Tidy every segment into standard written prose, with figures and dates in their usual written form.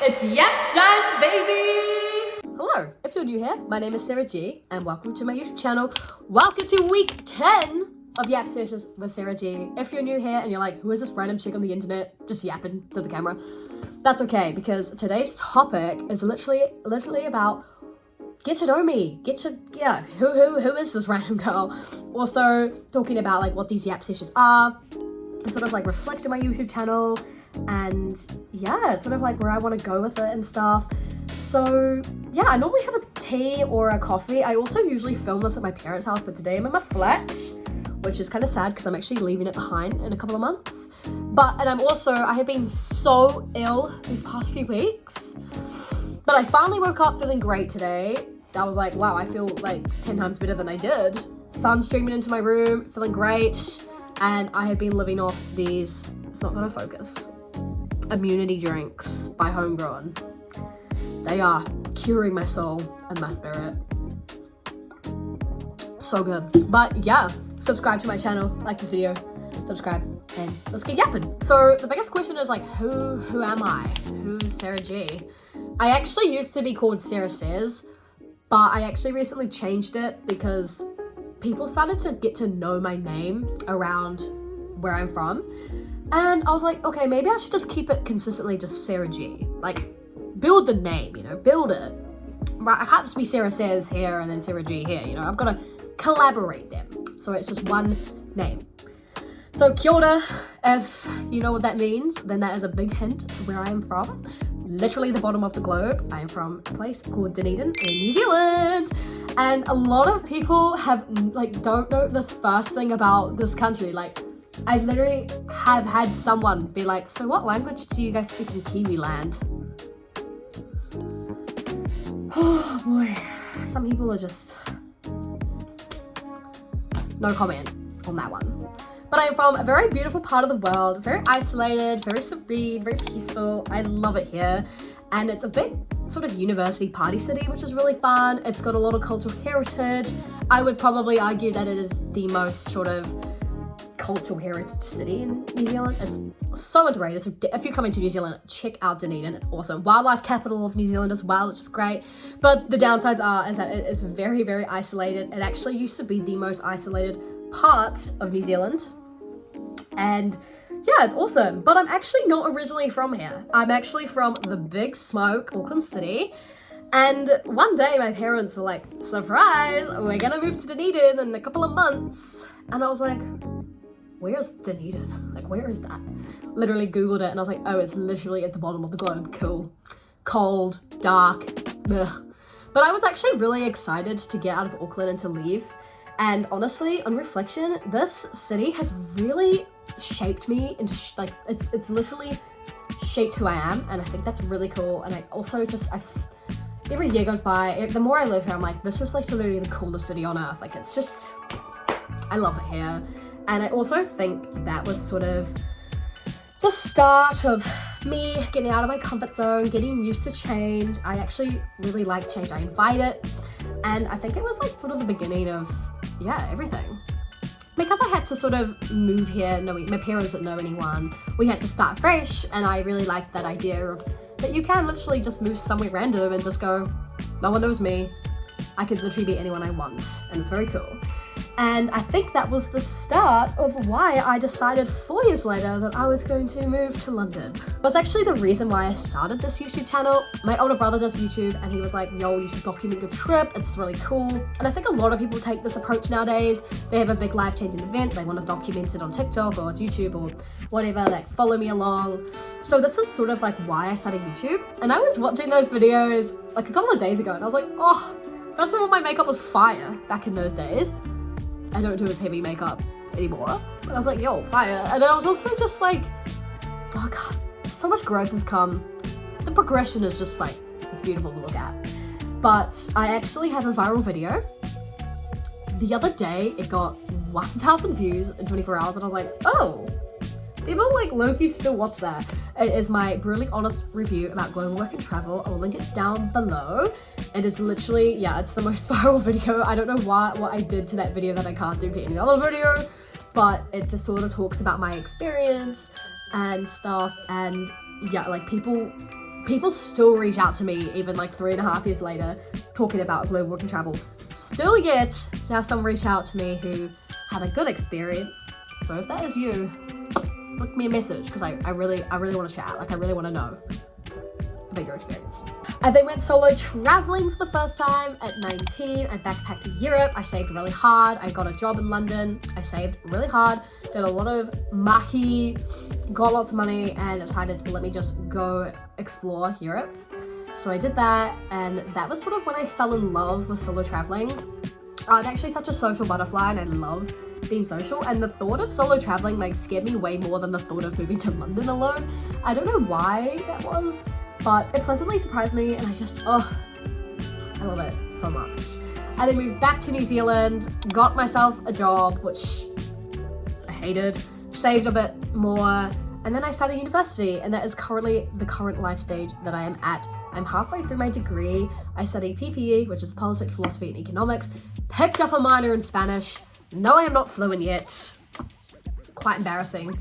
It's yap time, baby! Hello, if you're new here, my name is Sarah G, and welcome to my YouTube channel. Welcome to week 10 of Yap Sessions with Sarah G. If you're new here and you're like, who is this random chick on the internet just yapping to the camera? That's okay, because today's topic is literally about get to know me. Who is this random girl? Also talking about like what these Yap sessions are, and sort of like reflecting my YouTube channel, and yeah, sort of like where I want to go with it and stuff. So yeah, I normally have a tea or a coffee. I also usually film this at my parents' house, but today I'm in my flat, which is kind of sad because I'm actually leaving it behind in a couple of months. I have been so ill these past few weeks, but I finally woke up feeling great today. I was like, wow, I feel like 10 times better than I did. Sun streaming into my room, feeling great, and I have been living off these, it's not gonna focus, immunity drinks by Homegrown. They are curing my soul and my spirit. So good. But yeah, subscribe to my channel, like this video, subscribe, and let's get yapping. So the biggest question is like, who am I? Who's Sarah G? I actually used to be called Sarah Says, but I actually recently changed it because people started to get to know my name around where I'm from. And I was like, okay, maybe I should just keep it consistently just Sarah G. Like, build the name, build it. Right? I can't just be Sarah Says here and then Sarah G here, I've got to collaborate them. So it's just one name. So kia ora, if you know what that means, then that is a big hint to where I am from. Literally the bottom of the globe. I am from a place called Dunedin in New Zealand. And a lot of people don't know the first thing about this country. Like, I literally have had someone be like, so what language do you guys speak in Kiwi land? Oh boy, some people are just, no comment on that one. But I'm from a very beautiful part of the world, very isolated, very serene, very peaceful. I love it here. And it's a big sort of university party city, which is really fun. It's got a lot of cultural heritage. I would probably argue that it is the most sort of cultural heritage city in New Zealand. It's so underrated. So if you're coming to New Zealand, check out Dunedin. It's awesome. Wildlife capital of New Zealand as well, which is great. But the downsides is that it's very, very isolated. It actually used to be the most isolated part of New Zealand. And yeah, it's awesome. But I'm actually not originally from here. I'm actually from the Big Smoke, Auckland City. And one day my parents were like, surprise, we're gonna move to Dunedin in a couple of months. And I was like, where's Dunedin? Like, where is that? Literally Googled it and I was like, oh, it's literally at the bottom of the globe. Cool. Cold, dark, ugh. But I was actually really excited to get out of Auckland and to leave. And honestly, on reflection, this city has really shaped me into, it's literally shaped who I am. And I think that's really cool. And I also every year goes by, the more I live here, I'm like, this is like literally the coolest city on earth. Like, it's just, I love it here. And I also think that was sort of the start of me getting out of my comfort zone, getting used to change. I actually really like change. I invite it. And I think it was like sort of the beginning of, everything. Because I had to sort of move here, my parents didn't know anyone. We had to start fresh, and I really liked that idea of that you can literally just move somewhere random and just go, no one knows me. I could literally be anyone I want, and it's very cool. And I think that was the start of why I decided 4 years later that I was going to move to London. It was actually the reason why I started this YouTube channel. My older brother does YouTube and he was like, yo, you should document your trip. It's really cool. And I think a lot of people take this approach nowadays. They have a big life-changing event. They want to document it on TikTok or YouTube or whatever, like follow me along. So this is sort of like why I started YouTube. And I was watching those videos like a couple of days ago and I was like, oh, first of all, my makeup was fire back in those days. I don't do as heavy makeup anymore. But I was like, yo, fire. And I was also just like, oh God, so much growth has come. The progression is just like, it's beautiful to look at. But I actually have a viral video. The other day, it got 1,000 views in 24 hours. And I was like, oh, people like low-key still watch that. It is my brutally honest review about global work and travel. I will link it down below. It is literally, it's the most viral video. I don't know what I did to that video that I can't do to any other video, but it just sort of talks about my experience and stuff. And yeah, like people people still reach out to me even like 3.5 years later talking about global work and travel. Still yet to have someone reach out to me who had a good experience. So if that is you, book me a message, because I really want to chat. Like, I really want to know about your experience. I then went solo traveling for the first time at 19. I backpacked to Europe. I saved really hard. I got a job in London. I saved really hard, did a lot of mahi, got lots of money, and decided to let me just go explore Europe. So I did that, and that was sort of when I fell in love with solo traveling. I'm actually such a social butterfly, and I love being social, and the thought of solo traveling like scared me way more than the thought of moving to London alone. I don't know why that was, but it pleasantly surprised me, and I love it so much. I then moved back to New Zealand, got myself a job, which I hated, saved a bit more, and then I started university, and that is currently the current life stage that I am at. I'm halfway through my degree. I study PPE, which is Politics, Philosophy, and Economics, picked up a minor in Spanish. No, I am not fluent yet. It's quite embarrassing.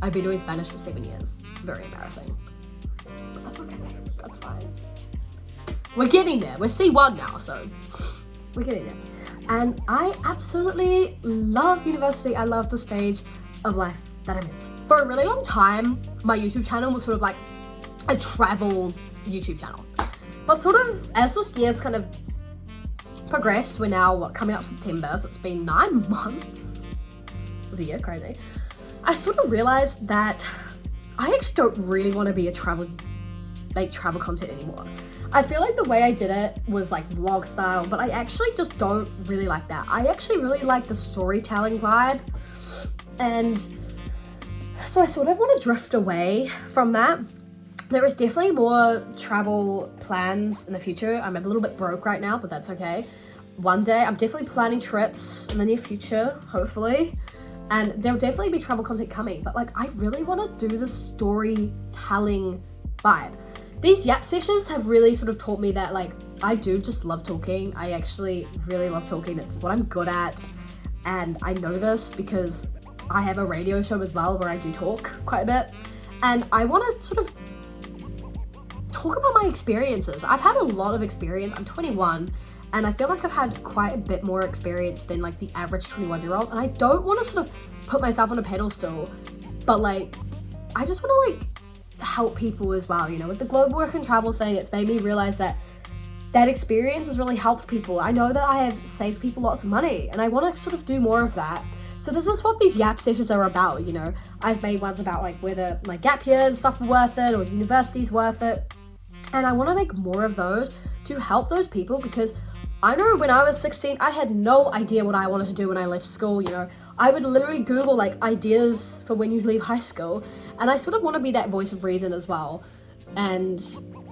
I've been doing Spanish for 7 years. It's very embarrassing. But that's okay. That's fine. We're getting there. We're C1 now, so we're getting there. And I absolutely love university. I love the stage of life that I'm in. For a really long time, my YouTube channel was sort of like a travel YouTube channel. But sort of as this year's kind of progressed, we're now coming up September, so it's been 9 months of the year, crazy. I sort of realized that I actually don't really want to be a travel content anymore. I feel like the way I did it was like vlog style, but I actually just don't really like that. I actually really like the storytelling vibe, and so I sort of want to drift away from that. There is definitely more travel plans in the future. I'm a little bit broke right now, but that's okay. One day, I'm definitely planning trips in the near future, hopefully. And there'll definitely be travel content coming, but like, I really want to do the storytelling vibe. These Yap sessions have really sort of taught me that like, I do just love talking. I actually really love talking. It's what I'm good at. And I know this because I have a radio show as well where I do talk quite a bit. And I want to sort of talk about my experiences. I've had a lot of experience. I'm 21, and I feel like I've had quite a bit more experience than like the average 21-year-old, and I don't want to sort of put myself on a pedestal, but like, I just want to like help people as well, you know. With the global work and travel thing, it's made me realize that experience has really helped people. I know that I have saved people lots of money, and I want to sort of do more of that. So this is what these Yap sessions are about, you know. I've made ones about like whether my gap years and stuff are worth it, or university's worth it. And I want to make more of those to help those people, because I know when I was 16, I had no idea what I wanted to do when I left school, you know. I would literally Google like ideas for when you leave high school, and I sort of want to be that voice of reason as well. And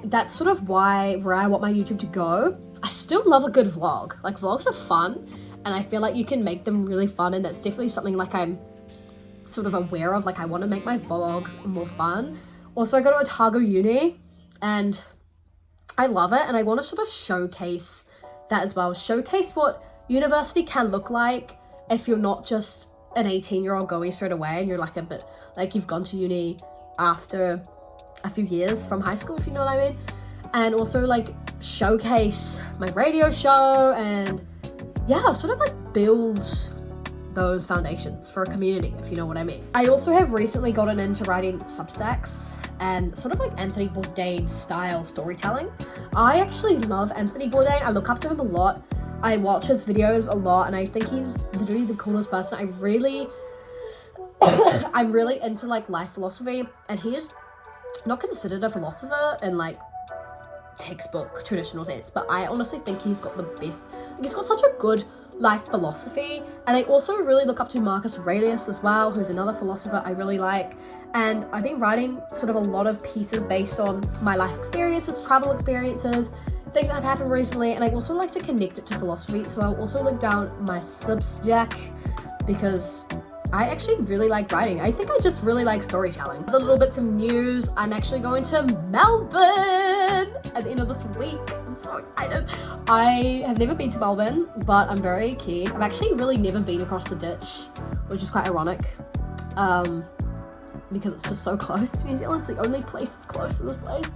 that's sort of where I want my YouTube to go. I still love a good vlog. Like, vlogs are fun, and I feel like you can make them really fun, and that's definitely something like I'm sort of aware of. Like, I want to make my vlogs more fun. Also, I go to Otago Uni, and I love it, and I want to sort of showcase that as well. Showcase what university can look like if you're not just an 18-year-old going straight away, and you're like a bit like you've gone to uni after a few years from high school, if you know what I mean. And also like showcase my radio show, and yeah, sort of like build those foundations for a community, if you know what I mean. I also have recently gotten into writing Substacks and sort of like Anthony Bourdain style storytelling. I actually love Anthony Bourdain. I look up to him a lot. I watch his videos a lot, and I think he's literally the coolest person. I'm really into like life philosophy, and he is not considered a philosopher in like textbook traditional sense, but I honestly think he's got the best, like, he's got such a good life philosophy. And I also really look up to Marcus Aurelius as well, who's another philosopher I really like. And I've been writing sort of a lot of pieces based on my life experiences, travel experiences, things that have happened recently, and I also like to connect it to philosophy. So I'll also link down my Substack, because I actually really like writing. I think I just really like storytelling. The little bits of news, I'm actually going to Melbourne at the end of this week. I'm so excited. I have never been to Melbourne, but I'm very keen. I've actually really never been across the ditch, which is quite ironic, because it's just so close to New Zealand. It's the only place that's close to this place.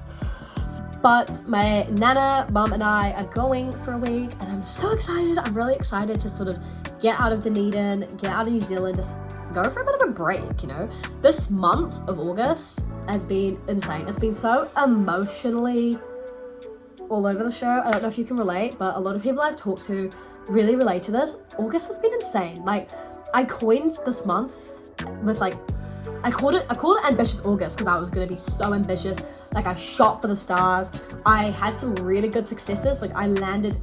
But my nana, mum and I are going for a week and I'm so excited. I'm really excited to sort of get out of Dunedin, get out of New Zealand, just go for a bit of a break, you know. This month of August has been insane. It's been so emotionally all over the show. I don't know if you can relate, but a lot of people I've talked to really relate to this. August has been insane. Like, I coined this month with like, I called it Ambitious August because I was gonna be so ambitious. Like, I shot for the stars. I had some really good successes. Like, I landed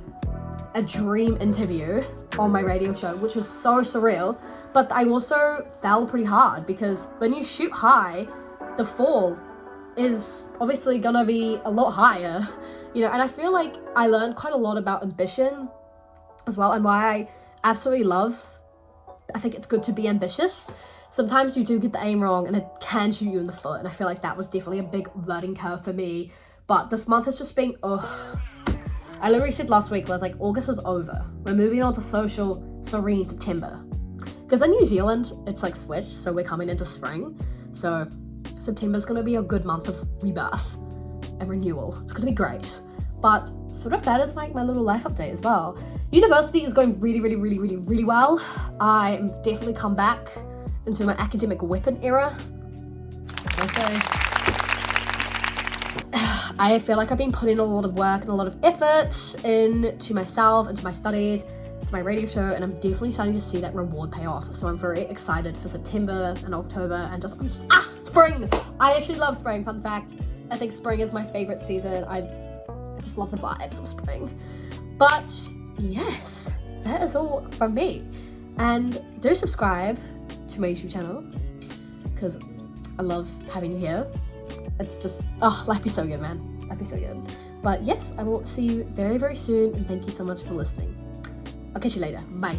a dream interview on my radio show, which was so surreal. But I also fell pretty hard because when you shoot high, the fall is obviously gonna be a lot higher, you know. And I feel like I learned quite a lot about ambition as well, and why I absolutely love, I think it's good to be ambitious. Sometimes you do get the aim wrong and it can shoot you in the foot, and I feel like that was definitely a big learning curve for me. But this month has just been, I literally said last week, I was like, August is over. We're moving on to social, serene September. Because in New Zealand, it's like switched, so we're coming into spring. So September's gonna be a good month of rebirth and renewal. It's gonna be great. But sort of that is like my little life update as well. University is going really well. I'm definitely come back into my academic weapon era. I feel like I've been putting a lot of work and a lot of effort into myself, into my studies, to my radio show, and I'm definitely starting to see that reward pay off. So I'm very excited for September and October and spring. I actually love spring, fun fact. I think spring is my favorite season. I just love the vibes of spring. But yes, that is all from me. And do subscribe to my YouTube channel because I love having you here. It's just, life is so good, man. Life is so good. But yes, I will see you very soon, and thank you so much for listening. I'll catch you later. Bye.